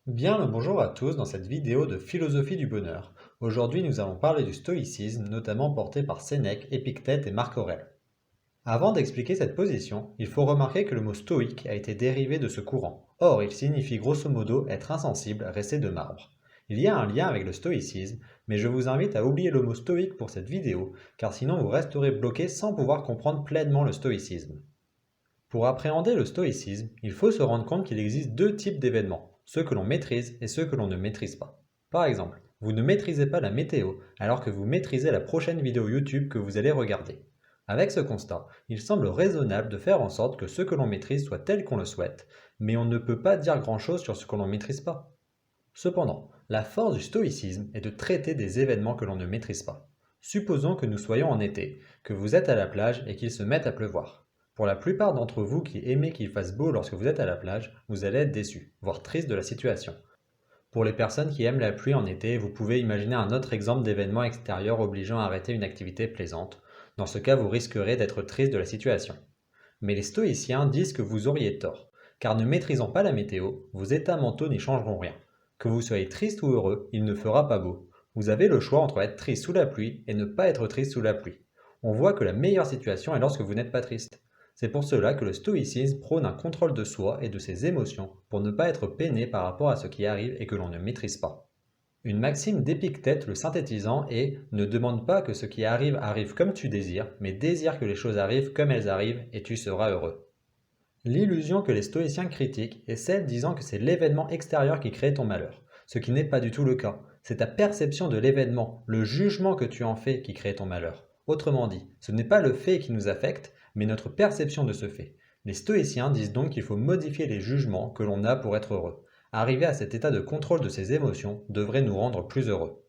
Bien le bonjour à tous dans cette vidéo de philosophie du bonheur. Aujourd'hui nous allons parler du stoïcisme, notamment porté par Sénèque, Épictète et Marc Aurèle. Avant d'expliquer cette position, il faut remarquer que le mot stoïque a été dérivé de ce courant. Or, il signifie grosso modo être insensible, rester de marbre. Il y a un lien avec le stoïcisme, mais je vous invite à oublier le mot stoïque pour cette vidéo, car sinon vous resterez bloqué sans pouvoir comprendre pleinement le stoïcisme. Pour appréhender le stoïcisme, il faut se rendre compte qu'il existe deux types d'événements, ceux que l'on maîtrise et ceux que l'on ne maîtrise pas. Par exemple, vous ne maîtrisez pas la météo alors que vous maîtrisez la prochaine vidéo YouTube que vous allez regarder. Avec ce constat, il semble raisonnable de faire en sorte que ce que l'on maîtrise soit tel qu'on le souhaite, mais on ne peut pas dire grand-chose sur ce que l'on ne maîtrise pas. Cependant, la force du stoïcisme est de traiter des événements que l'on ne maîtrise pas. Supposons que nous soyons en été, que vous êtes à la plage et qu'il se mette à pleuvoir. Pour la plupart d'entre vous qui aimez qu'il fasse beau lorsque vous êtes à la plage, vous allez être déçus, voire triste de la situation. Pour les personnes qui aiment la pluie en été, vous pouvez imaginer un autre exemple d'événement extérieur obligeant à arrêter une activité plaisante. Dans ce cas, vous risquerez d'être triste de la situation. Mais les stoïciens disent que vous auriez tort, car ne maîtrisant pas la météo, vos états mentaux n'y changeront rien. Que vous soyez triste ou heureux, il ne fera pas beau. Vous avez le choix entre être triste sous la pluie et ne pas être triste sous la pluie. On voit que la meilleure situation est lorsque vous n'êtes pas triste. C'est pour cela que le stoïcisme prône un contrôle de soi et de ses émotions pour ne pas être peiné par rapport à ce qui arrive et que l'on ne maîtrise pas. Une maxime d'Épictète le synthétisant est ne demande pas que ce qui arrive arrive comme tu désires, mais désire que les choses arrivent comme elles arrivent et tu seras heureux. L'illusion que les stoïciens critiquent est celle disant que c'est l'événement extérieur qui crée ton malheur, ce qui n'est pas du tout le cas. C'est ta perception de l'événement, le jugement que tu en fais qui crée ton malheur. Autrement dit, ce n'est pas le fait qui nous affecte, mais notre perception de ce fait. Les stoïciens disent donc qu'il faut modifier les jugements que l'on a pour être heureux. Arriver à cet état de contrôle de ses émotions devrait nous rendre plus heureux.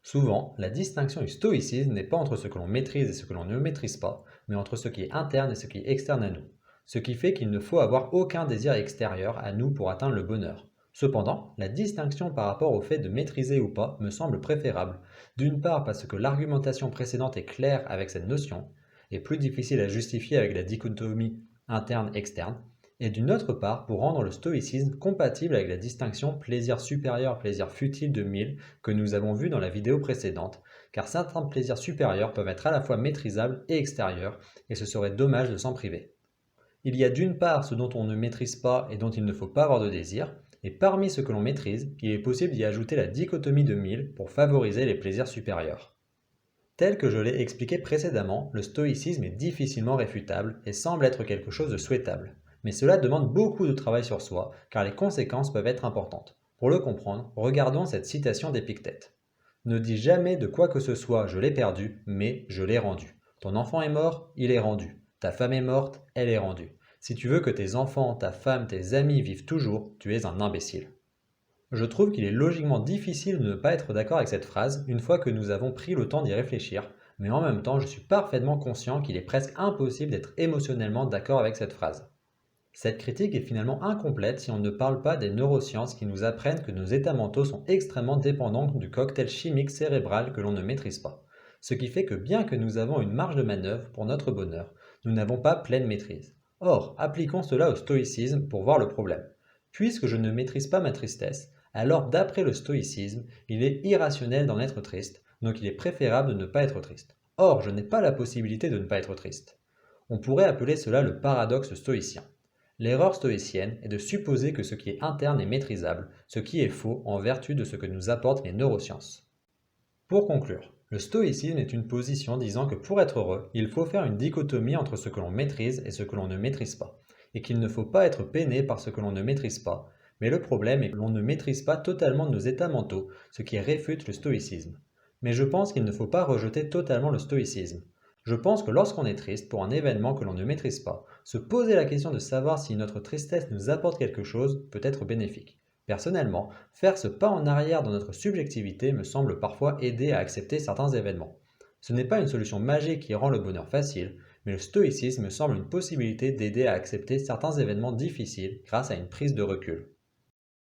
Souvent, la distinction du stoïcisme n'est pas entre ce que l'on maîtrise et ce que l'on ne maîtrise pas, mais entre ce qui est interne et ce qui est externe à nous. Ce qui fait qu'il ne faut avoir aucun désir extérieur à nous pour atteindre le bonheur. Cependant, la distinction par rapport au fait de maîtriser ou pas me semble préférable, d'une part parce que l'argumentation précédente est claire avec cette notion, et plus difficile à justifier avec la dichotomie interne-externe, et d'une autre part pour rendre le stoïcisme compatible avec la distinction plaisir supérieur, plaisir futile de Mill que nous avons vu dans la vidéo précédente, car certains plaisirs supérieurs peuvent être à la fois maîtrisables et extérieurs, et ce serait dommage de s'en priver. Il y a d'une part ce dont on ne maîtrise pas et dont il ne faut pas avoir de désir, et parmi ce que l'on maîtrise, il est possible d'y ajouter la dichotomie de Mill pour favoriser les plaisirs supérieurs. Tel que je l'ai expliqué précédemment, le stoïcisme est difficilement réfutable et semble être quelque chose de souhaitable. Mais cela demande beaucoup de travail sur soi, car les conséquences peuvent être importantes. Pour le comprendre, regardons cette citation d'Épictète. Ne dis jamais de quoi que ce soit je l'ai perdu, mais je l'ai rendu. Ton enfant est mort, il est rendu. Ta femme est morte, elle est rendue. Si tu veux que tes enfants, ta femme, tes amis vivent toujours, tu es un imbécile. Je trouve qu'il est logiquement difficile de ne pas être d'accord avec cette phrase une fois que nous avons pris le temps d'y réfléchir, mais en même temps je suis parfaitement conscient qu'il est presque impossible d'être émotionnellement d'accord avec cette phrase. Cette critique est finalement incomplète si on ne parle pas des neurosciences qui nous apprennent que nos états mentaux sont extrêmement dépendants du cocktail chimique cérébral que l'on ne maîtrise pas. Ce qui fait que bien que nous avons une marge de manœuvre pour notre bonheur, nous n'avons pas pleine maîtrise. Or, appliquons cela au stoïcisme pour voir le problème. Puisque je ne maîtrise pas ma tristesse, alors d'après le stoïcisme, il est irrationnel d'en être triste, donc il est préférable de ne pas être triste. Or, je n'ai pas la possibilité de ne pas être triste. On pourrait appeler cela le paradoxe stoïcien. L'erreur stoïcienne est de supposer que ce qui est interne est maîtrisable, ce qui est faux en vertu de ce que nous apportent les neurosciences. Pour conclure, le stoïcisme est une position disant que pour être heureux, il faut faire une dichotomie entre ce que l'on maîtrise et ce que l'on ne maîtrise pas, et qu'il ne faut pas être peiné par ce que l'on ne maîtrise pas, mais le problème est que l'on ne maîtrise pas totalement nos états mentaux, ce qui réfute le stoïcisme. Mais je pense qu'il ne faut pas rejeter totalement le stoïcisme. Je pense que lorsqu'on est triste pour un événement que l'on ne maîtrise pas, se poser la question de savoir si notre tristesse nous apporte quelque chose peut être bénéfique. Personnellement, faire ce pas en arrière dans notre subjectivité me semble parfois aider à accepter certains événements. Ce n'est pas une solution magique qui rend le bonheur facile, mais le stoïcisme me semble une possibilité d'aider à accepter certains événements difficiles grâce à une prise de recul.